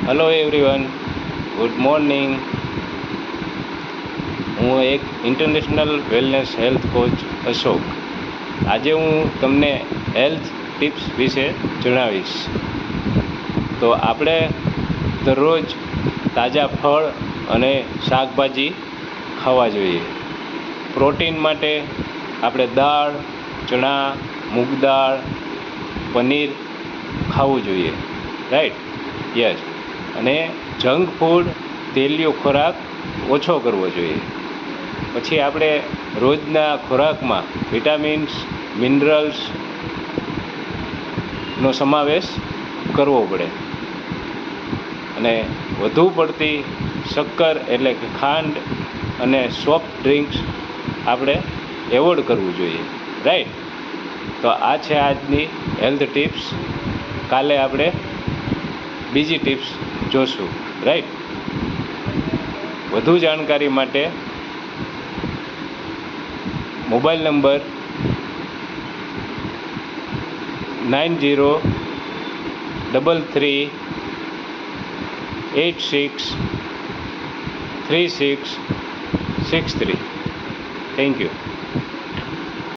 Hello everyone, good morning. હું એક international wellness health coach Ashok. આજે હું તમને હેલ્થ ટિપ્સ વિશે જણાવીશ. તો આપણે દરરોજ તાજા ફળ અને શાકભાજી ખાવા જોઈએ. પ્રોટીન માટે આપણે દાળ, ચણા, મૂગ દાળ, પનીર ખાવું જોઈએ, રાઈટ? યસ. અને જંક ફૂડ, તેલિયો ખોરાક ઓછો કરવો જોઈએ. પછી આપણે રોજના ખોરાકમાં વિટામિન્સ, મિનરલ્સનો સમાવેશ કરવો પડે. અને વધુ પડતી શક્કર એટલે કે ખાંડ અને સોફ્ટ ડ્રિંક્સ આપણે એવોર્ડ કરવું જોઈએ, રાઈટ? તો આ છે આજની હેલ્થ ટિપ્સ. કાલે આપણે બીજી ટિપ્સ જોશું, રાઈટ? વધુ જાણકારી માટે મોબાઈલ નંબર 9033363663. Thank you.